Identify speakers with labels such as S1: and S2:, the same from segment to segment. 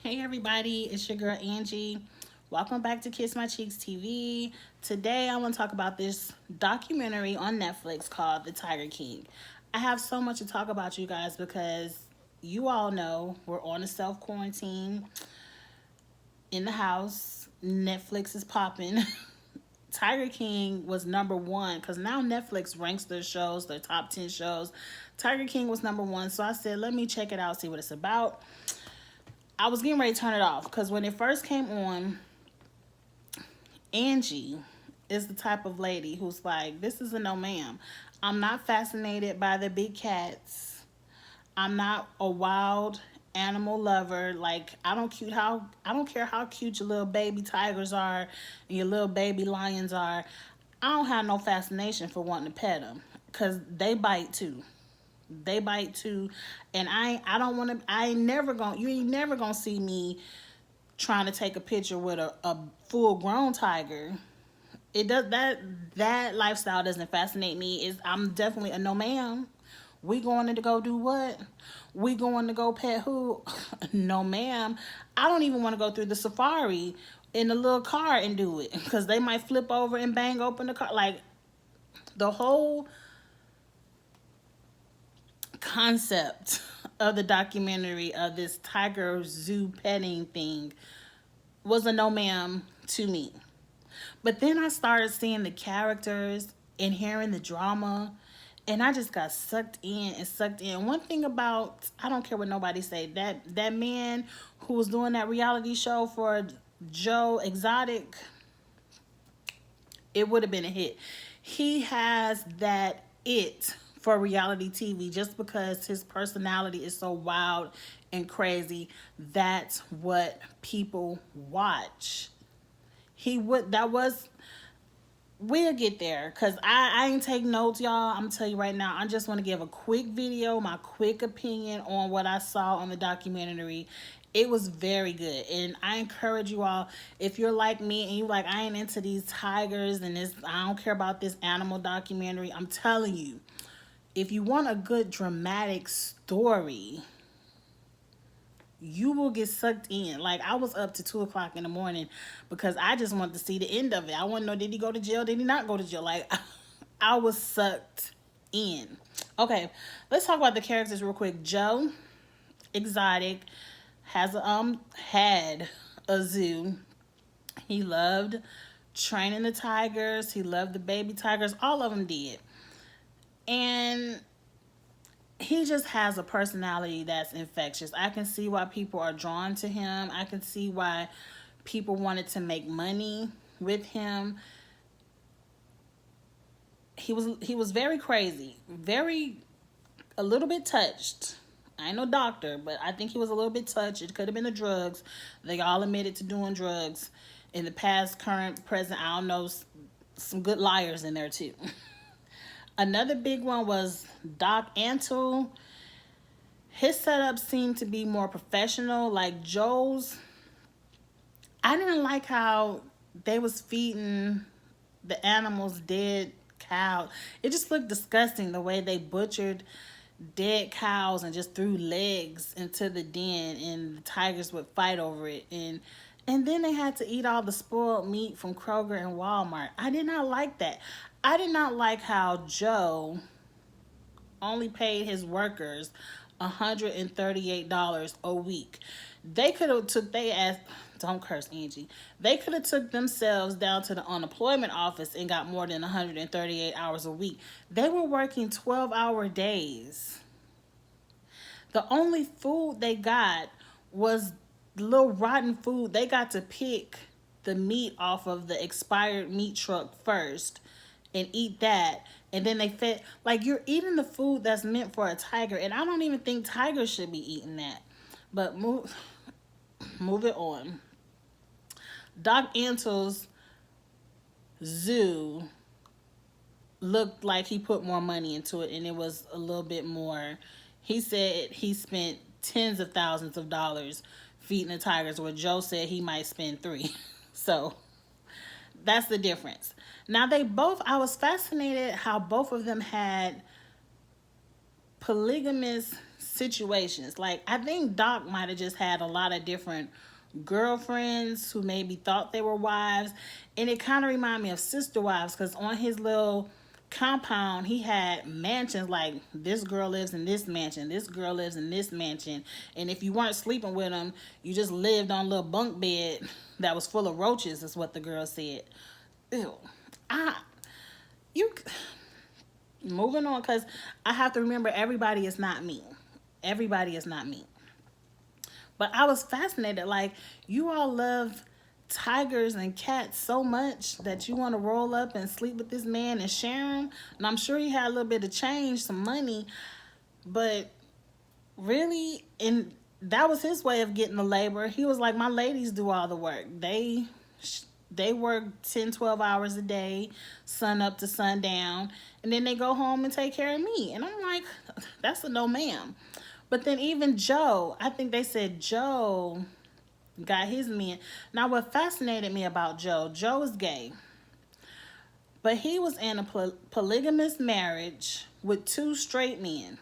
S1: Hey everybody, it's your girl Angie. Welcome back to Kiss My Cheeks TV. Today I want to talk about this documentary on Netflix called The Tiger King. I have so much to talk about, you guys, because you all know we're on a self quarantine in the house. Netflix is popping. Tiger King was number one because now Netflix ranks their shows, their top 10 shows. Tiger King was number one, so I said, let me check it out, see what it's about. I was getting ready to turn it off because when it first came on, Angie is the type of lady who's like, this is a no ma'am. I'm not fascinated by the big cats. I'm not a wild animal lover. Like I don't care how cute your little baby tigers are and your little baby lions are. I don't have no fascination for wanting to pet them because they bite too. They bite too, and I don't want to. I ain't never gonna. You ain't never gonna see me trying to take a picture with a full grown tiger. It does that lifestyle doesn't fascinate me. Is I'm definitely a no ma'am. We going to go do what? We going to go pet who? No ma'am. I don't even want to go through the safari in a little car and do it because they might flip over and bang open the car. Like the whole concept of the documentary of this tiger zoo petting thing was a no ma'am to me. But then I started seeing the characters and hearing the drama, and I just got sucked in and sucked in. One thing about I don't care what nobody say, that man who was doing that reality show for Joe Exotic, it would have been a hit. He has that it for reality TV just because his personality is so wild and crazy. That's what people watch. He would that was We'll get there because I ain't take notes, y'all. I'm tell you right now, I just want to give a quick video, my quick opinion on what I saw on the documentary. It was very good, and I encourage you all, if you're like me and you like, I ain't into these tigers and this, I don't care about this animal documentary. I'm telling you, if you want a good dramatic story, you will get sucked in. Like I was up to 2 o'clock in the morning because I just wanted to see the end of it. I want to know, did he go to jail? Did he not go to jail? Like I was sucked in. Okay, let's talk about the characters real quick. Joe Exotic has had a zoo. He loved training the tigers. He loved the baby tigers. All of them did. And he just has a personality that's infectious. I can see why people are drawn to him. I can see why people wanted to make money with him. He was very crazy, very a little bit touched. I ain't no doctor, but I think he was a little bit touched. It could have been the drugs. They all admitted to doing drugs in the past, current, present. I don't know, some good liars in there too. Another big one was Doc Antle. His setup seemed to be more professional. Like Joe's, I didn't like how they was feeding the animals dead cow. It just looked disgusting the way they butchered dead cows and just threw legs into the den, and the tigers would fight over it. And then they had to eat all the spoiled meat from Kroger and Walmart. I did not like that. I did not like how Joe only paid his workers $138 a week. They could have took they ass. Don't curse, Angie. They could have took themselves down to the unemployment office and got more than 138 hours a week. They were working 12-hour days. The only food they got was little rotten food. They got to pick the meat off of the expired meat truck first and eat that. And then they fed, like, you're eating the food that's meant for a tiger. And I don't even think tigers should be eating that. But move it on. Doc Antle's zoo looked like he put more money into it, and it was a little bit more. He said he spent tens of thousands of dollars feeding the tigers, where Joe said he might spend three. So that's the difference. Now they both, I was fascinated how both of them had polygamous situations. Like, I think Doc might have just had a lot of different girlfriends who maybe thought they were wives. And it kind of reminded me of Sister Wives, because on his little compound he had mansions, like this girl lives in this mansion, this girl lives in this mansion, and if you weren't sleeping with them, you just lived on a little bunk bed that was full of roaches, is what the girl said. Ew. You moving on, because I have to remember, everybody is not me. Everybody is not me. But I was fascinated. Like, you all love tigers and cats so much that you want to roll up and sleep with this man and share him. And I'm sure he had a little bit of change, some money. But really, and that was his way of getting the labor. He was like, my ladies do all the work. They work 10, 12 hours a day, sun up to sundown, and then they go home and take care of me. And I'm like, that's a no ma'am. But then even Joe, I think they said Joe got his men. Now, what fascinated me about Joe is gay, but he was in a polygamous marriage with 2 straight men.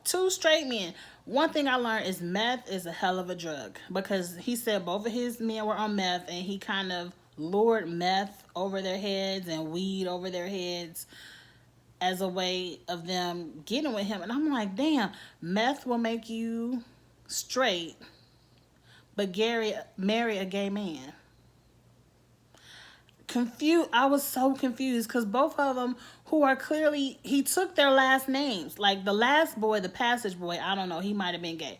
S1: 2 straight men. One thing I learned is meth is a hell of a drug, because he said both of his men were on meth, and he kind of lured meth over their heads and weed over their heads as a way of them getting with him. And I'm like, damn, meth will make you straight, but Gary marry a gay man. Confused. I was so confused, because both of them, who are clearly, he took their last names. Like the last boy, the Passage boy, I don't know, he might have been gay,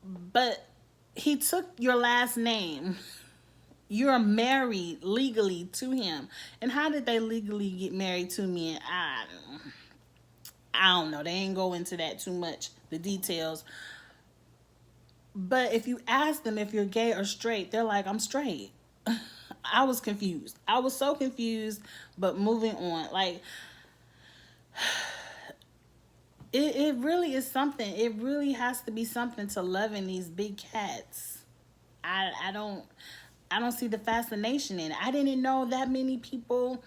S1: but he took your last name. You're married legally to him. And how did they legally get married to me? I don't know. They ain't go into that too much, the details. But if you ask them if you're gay or straight, they're like, I'm straight. I was confused. I was so confused. But moving on, like, it really is something. It really has to be something to loving these big cats. I don't see the fascination in it. I didn't know that many people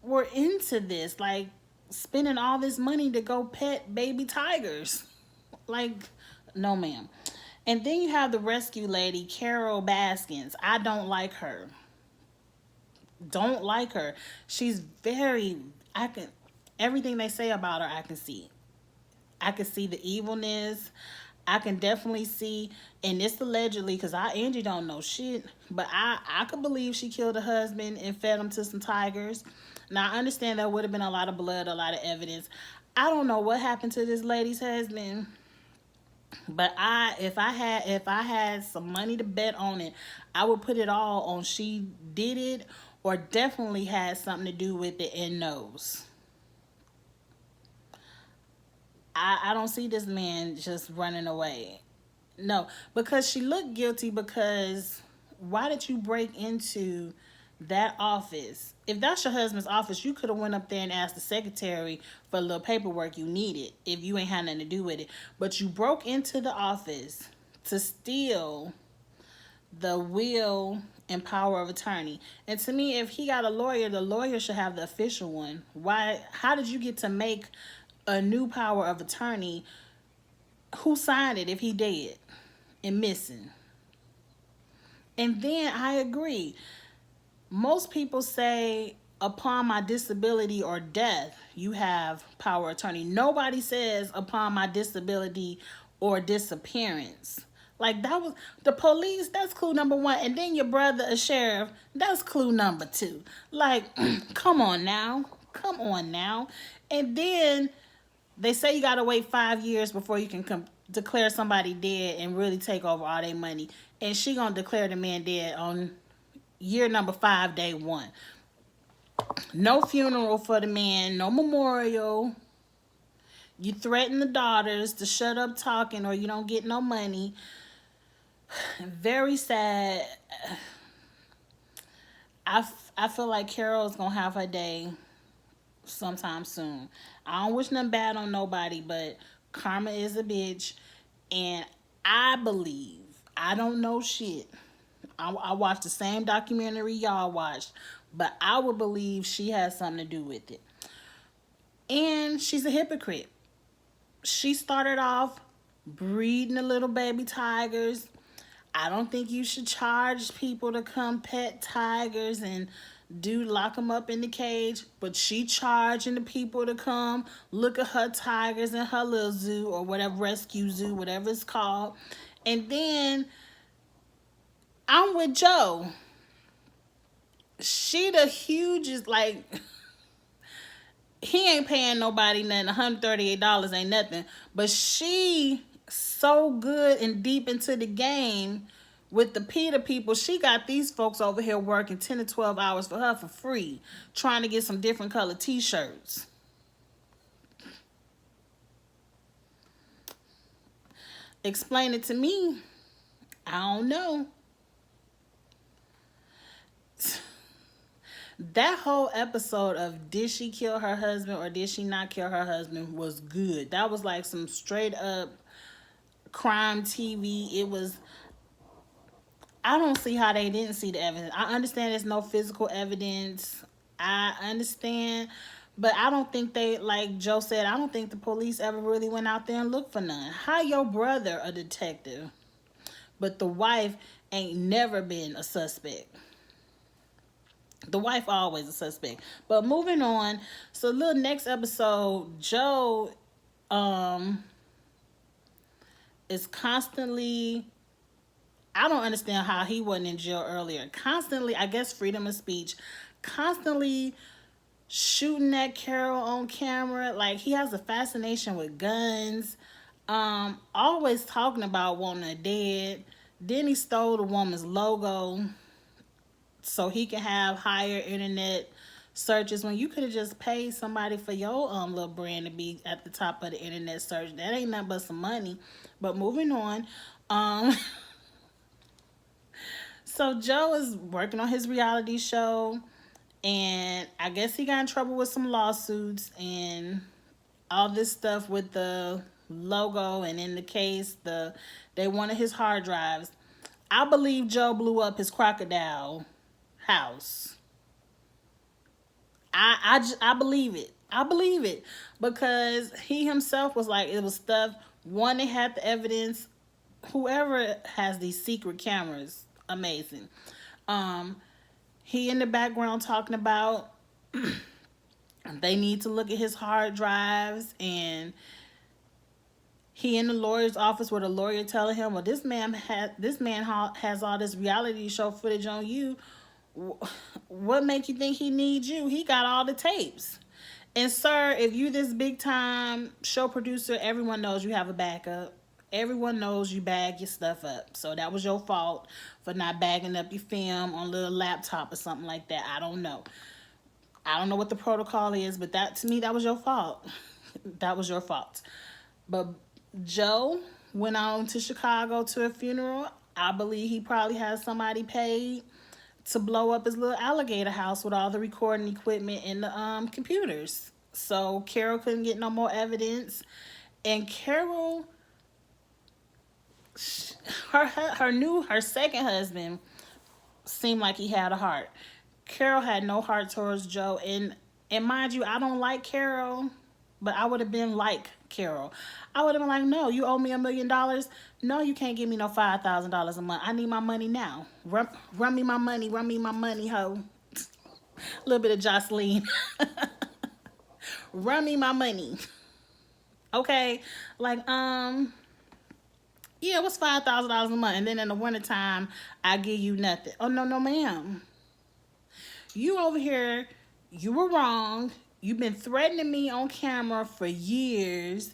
S1: were into this, like spending all this money to go pet baby tigers. Like, no ma'am. And then you have the rescue lady, Carol Baskins. I don't like her. Don't like her. She's very, everything they say about her, I can see. I can see the evilness. I can definitely see, and it's allegedly, because Angie don't know shit, but I could believe she killed her husband and fed him to some tigers. Now, I understand there would have been a lot of blood, a lot of evidence. I don't know what happened to this lady's husband, but if I had some money to bet on it, I would put it all on she did it, or definitely had something to do with it and knows. I don't see this man just running away. No, because she looked guilty, because why did you break into that office? If that's your husband's office, you could have went up there and asked the secretary for a little paperwork you needed if you ain't had nothing to do with it. But you broke into the office to steal the will and power of attorney. And to me, if he got a lawyer, the lawyer should have the official one. How did you get to make a new power of attorney? Who signed it if he dead and missing? And then I agree. Most people say, upon my disability or death, you have power of attorney. Nobody says upon my disability or disappearance. Like, that was the police, that's clue number 1. And then your brother, a sheriff, that's clue number 2. Like, come on now. Come on now. And then they say you gotta wait 5 years before you can declare somebody dead and really take over all their money. And she gonna declare the man dead on year number 5, day 1. No funeral for the man, no memorial. You threaten the daughters to shut up talking or you don't get no money. Very sad. I feel like Carol's gonna have her day sometime soon. I don't wish nothing bad on nobody, but karma is a bitch. And I believe, I don't know shit. I watched the same documentary y'all watched, but I would believe she has something to do with it. And she's a hypocrite. She started off breeding the little baby tigers. I don't think you should charge people to come pet tigers and lock them up in the cage, but she charging the people to come look at her tigers in her little zoo or whatever, rescue zoo, whatever it's called. And then I'm with Joe. She the hugest, like, he ain't paying nobody nothing. $138 ain't nothing. But she so good and deep into the game with the PETA people. She got these folks over here working 10 to 12 hours for her for free, trying to get some different color t-shirts. Explain it to me. I don't know. That whole episode of did she kill her husband or did she not kill her husband was good. That was like some straight up crime TV. It was, I don't see how they didn't see the evidence. I understand there's no physical evidence. I understand. But I don't think they, like Joe said, I don't think the police ever really went out there and looked for none. How your brother a detective, but the wife ain't never been a suspect? The wife always a suspect. But moving on, so little next episode, Joe is constantly, I don't understand how he wasn't in jail earlier. Constantly, I guess freedom of speech, constantly shooting at Carol on camera. Like, he has a fascination with guns. Always talking about wanting her dead. Then he stole the woman's logo so he can have higher internet searches when you could have just paid somebody for your little brand to be at the top of the internet search. That ain't nothing but some money. But moving on, so Joe is working on his reality show, and I guess he got in trouble with some lawsuits and all this stuff with the logo, and in the case, they wanted his hard drives. I believe Joe blew up his crocodile house. I believe it. I believe it because he himself was like, it was stuff. One, they had the evidence. Whoever has these secret cameras, amazing. He in the background talking about they need to look at his hard drives, and he in the lawyer's office where the lawyer telling him, well, this man has all this reality show footage on you. What make you think he needs you? He got all the tapes. And sir, if you this big time show producer, everyone knows you have a backup. Everyone knows you bag your stuff up. So that was your fault for not bagging up your film on a little laptop or something like that. I don't know. I don't know what the protocol is, but that, to me, that was your fault. That was your fault. But Joe went on to Chicago to a funeral. I believe he probably has somebody paid to blow up his little alligator house with all the recording equipment and the computers. So Carol couldn't get no more evidence. And Carol, her second husband seemed like he had a heart. Carol had no heart towards Joe. And mind you, I don't like Carol, but I would have been like Carol. I would have been like, no, you owe me $1 million. No, you can't give me no $5,000 a month. I need my money now. Run me my money. Run me my money, ho. A little bit of Jocelyn. Run me my money. Okay? Like, yeah, what's $5,000 a month? And then in the wintertime, I give you nothing. Oh, no, ma'am. You over here, you were wrong. You've been threatening me on camera for years,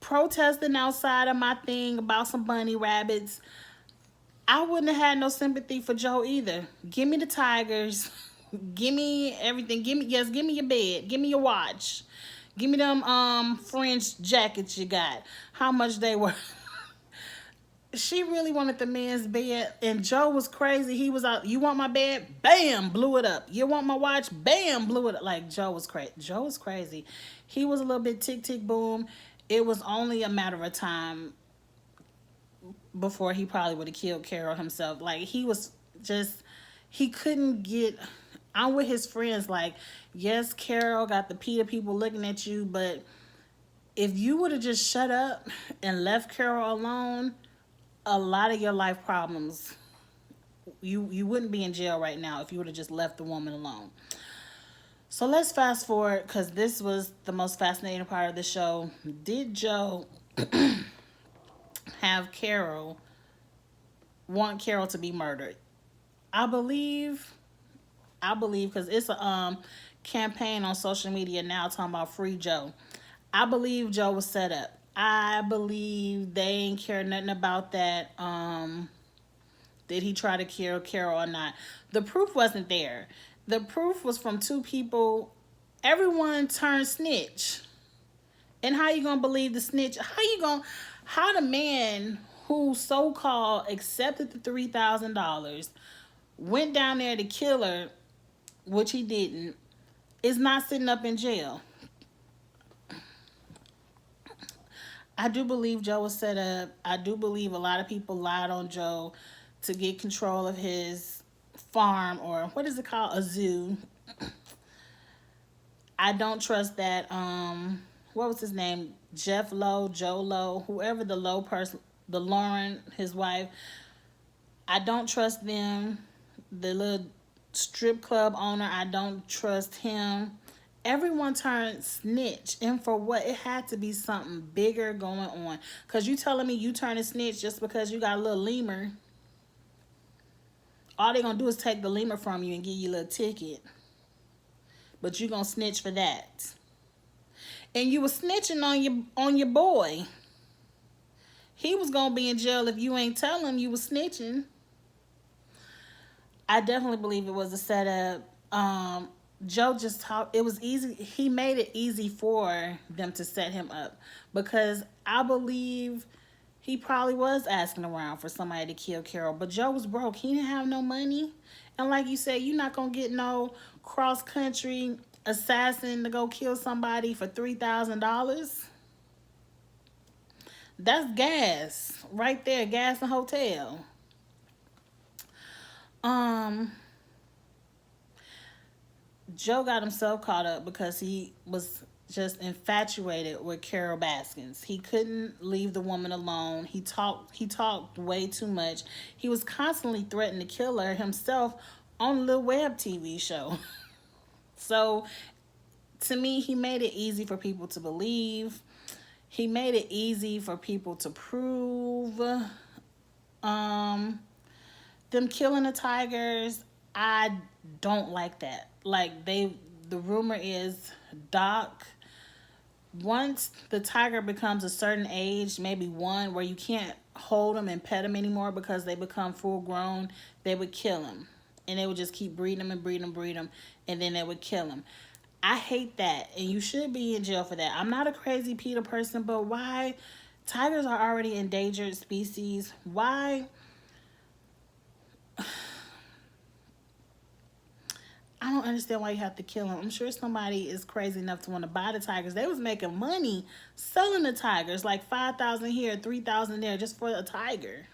S1: protesting outside of my thing about some bunny rabbits. I wouldn't have had no sympathy for Joe either. Give me the tigers. Give me everything. Give me your bed. Give me your watch. Give me them French jackets you got. How much they were. She really wanted the man's bed, and Joe was crazy. He was out, you want my bed? Bam, blew it up. You want my watch? Bam, blew it up. Like, Joe was crazy. Joe was crazy. He was a little bit tick, tick, boom. It was only a matter of time before he probably would have killed Carol himself. Like, he was just, he couldn't get I'm with his friends. Like, yes, Carol got the PETA people looking at you, but if you would have just shut up and left Carol alone, a lot of your life problems, you wouldn't be in jail right now if you would have just left the woman alone. So let's fast forward, because this was the most fascinating part of the show. Did Joe have Carol, want Carol to be murdered? I believe, because it's a campaign on social media now talking about free Joe. I believe Joe was set up. I believe they ain't care nothing about that. Did he try to kill Carol or not? The proof wasn't there. The proof was from two people. Everyone turned snitch. And how you gonna believe the snitch? How the man who so-called accepted the $3,000, went down there to kill her, which he didn't, is not sitting up in jail? I do believe Joe was set up. I do believe a lot of people lied on Joe to get control of his farm, or what is it called? A zoo. I don't trust that, what was his name? Jeff Lowe, Joe Lowe, whoever the Lowe person, the Lauren, his wife. I don't trust them. The little strip club owner, I don't trust him. Everyone turned snitch, and for what? It had to be something bigger going on. Because you telling me you turn a snitch just because you got a little lemur? All they gonna do is take the lemur from you and give you a little ticket. But you gonna snitch for that. And you was snitching on your boy. He was gonna be in jail if you ain't tell him you was snitching. I definitely believe it was a setup. Joe just talked. It was easy. He made it easy for them to set him up, because I believe he probably was asking around for somebody to kill Carol. But Joe was broke. He didn't have no money. And like you said, you're not going to get no cross-country assassin to go kill somebody for $3,000. That's gas right there. Gas and hotel. Joe got himself caught up because he was just infatuated with Carol Baskins. He couldn't leave the woman alone. He talked way too much. He was constantly threatening to kill her himself on a little web TV show. So to me, he made it easy for people to believe. He made it easy for people to prove. Them killing the tigers, I don't like that. Like, the rumor is Doc, once the tiger becomes a certain age, maybe one, where you can't hold them and pet them anymore because they become full grown, they would kill them. And they would just keep breeding them and breeding them, and then they would kill them. I hate that, and you should be in jail for that. I'm not a crazy PETA person, but why? Tigers are already endangered species. Why? I don't understand why you have to kill them. I'm sure somebody is crazy enough to want to buy the tigers. They was making money selling the tigers, like $5,000 here, $3,000 there, just for a tiger.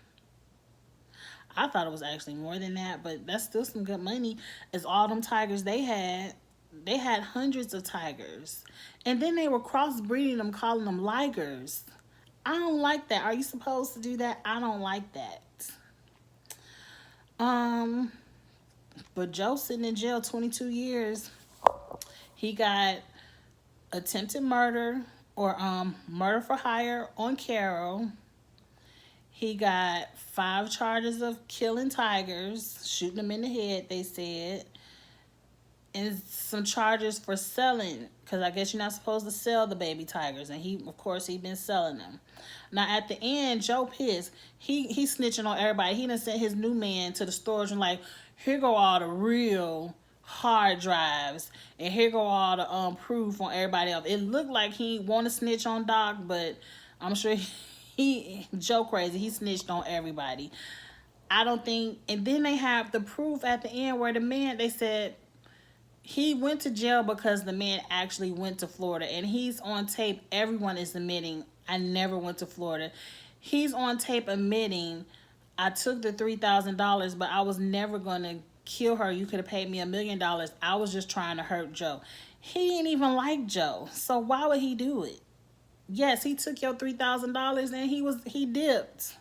S1: I thought it was actually more than that, but that's still some good money. As all them tigers they had hundreds of tigers, and then they were crossbreeding them, calling them ligers. I don't like that. Are you supposed to do that? I don't like that. But Joe sitting in jail 22 years. He got attempted murder, or murder for hire on Carol. He got 5 charges of killing tigers, shooting them in the head, they said. And some charges for selling, because I guess you're not supposed to sell the baby tigers. And he been selling them. Now, at the end, Joe pissed. He snitching on everybody. He done sent his new man to the storage and like, here go all the real hard drives, and here go all the proof on everybody else. It looked like he want to snitch on Doc, but I'm sure Joe crazy. He snitched on everybody. I don't think. And then they have the proof at the end where the man, they said he went to jail because the man actually went to Florida, and he's on tape. Everyone is admitting, I never went to Florida. He's on tape admitting, I took the $3,000, but I was never going to kill her. You could have paid me $1 million. I was just trying to hurt Joe. He didn't even like Joe. So why would he do it? Yes, he took your $3,000 and he dipped.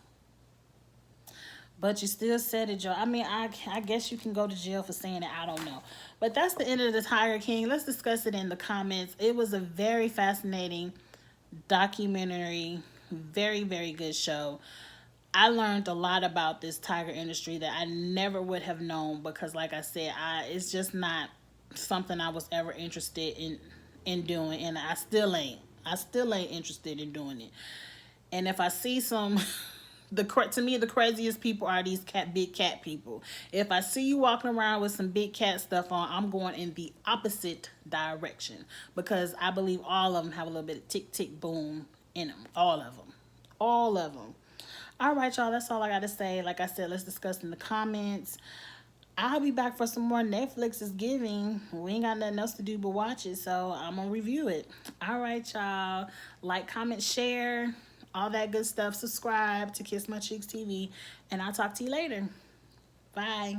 S1: But you still said it, Joe. I mean, I guess you can go to jail for saying it. I don't know. But that's the end of the Tiger King. Let's discuss it in the comments. It was a very fascinating documentary. Very, very good show. I learned a lot about this tiger industry that I never would have known because, like I said, it's just not something I was ever interested in doing, and I still ain't. I still ain't interested in doing it. And if I see some, to me the craziest people are these big cat people. If I see you walking around with some big cat stuff on, I'm going in the opposite direction because I believe all of them have a little bit of tick tick boom in them. All of them. All of them. All right, y'all. That's all I got to say. Like I said, let's discuss in the comments. I'll be back for some more. Netflix is giving. We ain't got nothing else to do but watch it, so I'm going to review it. All right, y'all. Like, comment, share, all that good stuff. Subscribe to Kiss My Cheeks TV, and I'll talk to you later. Bye.